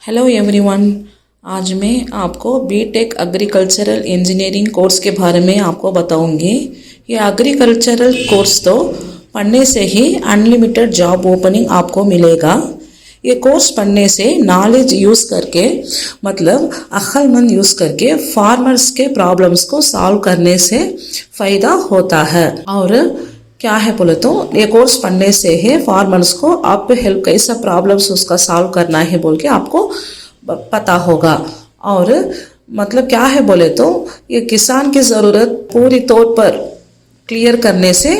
Hello everyone. आज मैं आपको बीटेक एग्रीकल्चरल इंजीनियरिंग कोर्स के बारे में आपको बताऊंगी। ये एग्रीकल्चरल कोर्स तो पढ़ने से ही अनलिमिटेड जॉब ओपनिंग आपको मिलेगा। ये कोर्स पढ़ने से नॉलेज यूज़ करके मतलब अक्लमंद यूज़ करके फार्मर्स के प्रॉब्लम्स को सॉल्व करने से फ़ायदा होता है। और क्या है बोले तो ये कोर्स पढ़ने से है फार्मर्स को आप हेल्प कैसा प्रॉब्लम्स उसका सॉल्व करना है बोल के आपको पता होगा। और मतलब क्या है बोले तो ये किसान की ज़रूरत पूरी तौर पर क्लियर करने से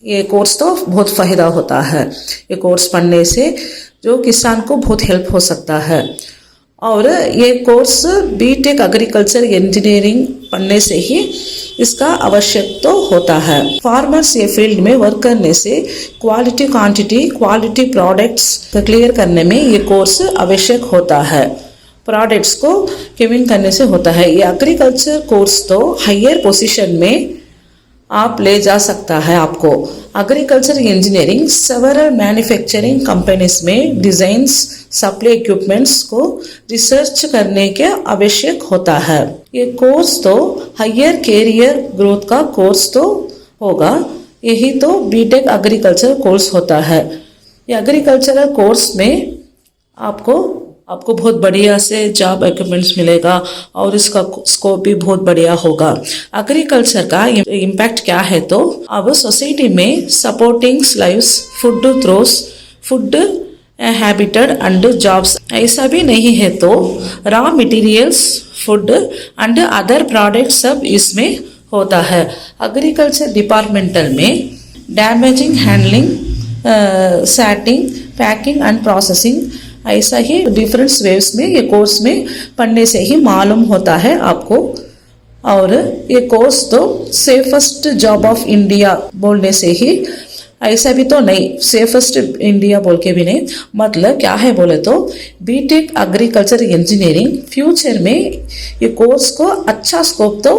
ये कोर्स तो बहुत फ़ायदा होता है। ये कोर्स पढ़ने से जो किसान को बहुत हेल्प हो सकता है। और ये कोर्स बीटेक एग्रीकल्चर इंजीनियरिंग पढ़ने से ही इसका आवश्यक तो होता है। फार्मर्स ये फील्ड में वर्क करने से quality quantity quality products clear करने में ये कोर्स आवश्यक होता है। प्रोडक्ट्स को क्लीन करने से होता है। ये एग्रीकल्चर कोर्स तो हायर पोजीशन में आप ले जा सकता है। आपको agriculture engineering several manufacturing companies में डिजाइंस सप्लाई इक्विपमेंट्स को रिसर्च करने के आवश्यक होता है। ये कोर्स तो हायर कैरियर ग्रोथ का कोर्स तो होगा। यही तो बीटेक एग्रीकल्चर कोर्स होता है। ये एग्रीकल्चरल कोर्स में आपको बहुत बढ़िया से जॉब इक्विपमेंट्स मिलेगा और इसका स्कोप भी बहुत बढ़िया होगा। एग्रीकल्चर का इम्पैक्ट क्या है तो अब सोसाइटी में supporting lives food throws food habitat and jobs ऐसा भी नहीं है तो raw materials food and other products सब इसमें होता है। एग्रीकल्चर डिपार्टमेंटल में damaging handling setting packing and processing ऐसा ही डिफरेंट वेव्स में ये कोर्स में पढ़ने से ही मालूम होता है आपको। और ये कोर्स तो सेफेस्ट जॉब ऑफ इंडिया बोलने से ही ऐसा भी तो नहीं, सेफेस्ट इंडिया बोल के भी नहीं। मतलब क्या है बोले तो बीटेक एग्रीकल्चर इंजीनियरिंग फ्यूचर में ये कोर्स को अच्छा स्कोप तो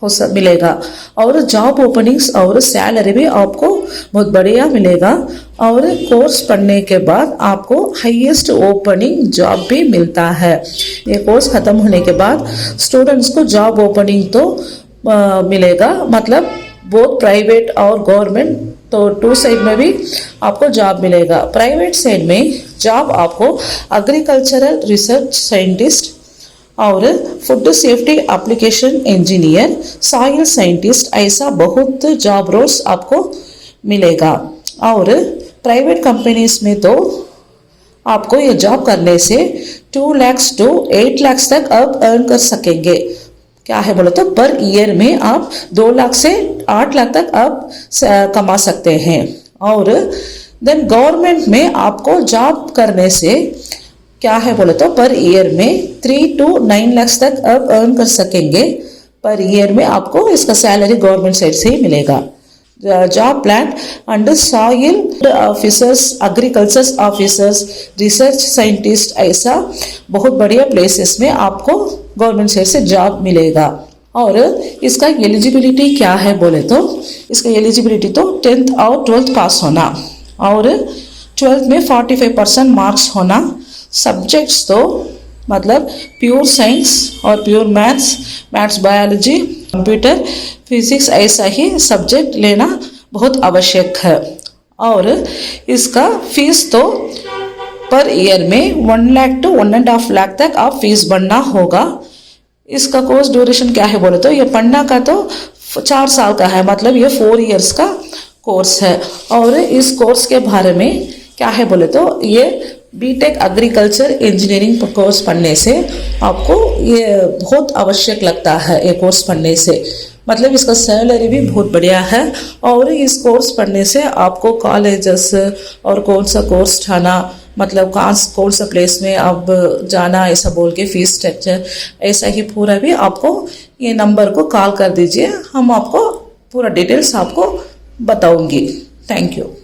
हो सब मिलेगा और जॉब ओपनिंग्स और सैलरी भी आपको बहुत बढ़िया मिलेगा। और कोर्स पढ़ने के बाद आपको हाईएस्ट ओपनिंग जॉब भी मिलता है। ये कोर्स ख़त्म होने के बाद स्टूडेंट्स को जॉब ओपनिंग तो मिलेगा। मतलब बहुत प्राइवेट और गवर्नमेंट तो टू साइड में भी आपको जॉब मिलेगा। प्राइवेट साइड में जॉब आपको एग्रीकल्चरल रिसर्च साइंटिस्ट और food safety application engineer soil scientist ऐसा बहुत जॉब रोल्स आपको मिलेगा। और प्राइवेट कंपनीज में तो आपको ये जॉब करने से 2 लाख to 8 लाख तक आप अर्न कर सकेंगे। क्या है बोलो तो पर ईयर में आप 2 लाख से 8 लाख तक आप कमा सकते हैं। और देन गवर्नमेंट में आपको जॉब करने से क्या है बोले तो पर ईयर में 3 to 9 लाख तक आप अर्न कर सकेंगे। पर ईयर में आपको इसका सैलरी गवर्नमेंट साइड से ही मिलेगा। Job plan under soil officers agriculture officers research scientist ऐसा बहुत बढ़िया प्लेसेस में आपको गवर्नमेंट साइड से जॉब मिलेगा। और इसका एलिजिबिलिटी क्या है बोले तो इसका एलिजिबिलिटी तो 10th और 12th पास होना और 12th में 45% मार्क्स होना। सब्जेक्ट्स तो मतलब प्योर साइंस और pure maths biology computer physics ऐसा ही सब्जेक्ट लेना बहुत आवश्यक है। और इसका फीस तो पर ईयर में 1 लाख to 1.5 लाख तक आप फीस भरना होगा। इसका कोर्स ड्यूरेशन क्या है बोले तो ये पढ़ना का तो 4 साल का है। मतलब ये 4 इयर्स का कोर्स है। और इस कोर्स के बारे में क्या है बोले तो ये बीटेक एग्रीकल्चर इंजीनियरिंग कोर्स पढ़ने से आपको ये बहुत आवश्यक लगता है। ये कोर्स पढ़ने से मतलब इसका सैलरी भी बहुत बढ़िया है। और इस कोर्स पढ़ने से आपको कॉलेजेस और कौन सा कोर्स उठाना मतलब कौन सा प्लेस में अब जाना ऐसा बोल के फीस स्ट्रक्चर ऐसा ही पूरा भी आपको ये नंबर को कॉल कर दीजिए। हम आपको पूरा डिटेल्स आपको बताऊंगी। Thank you.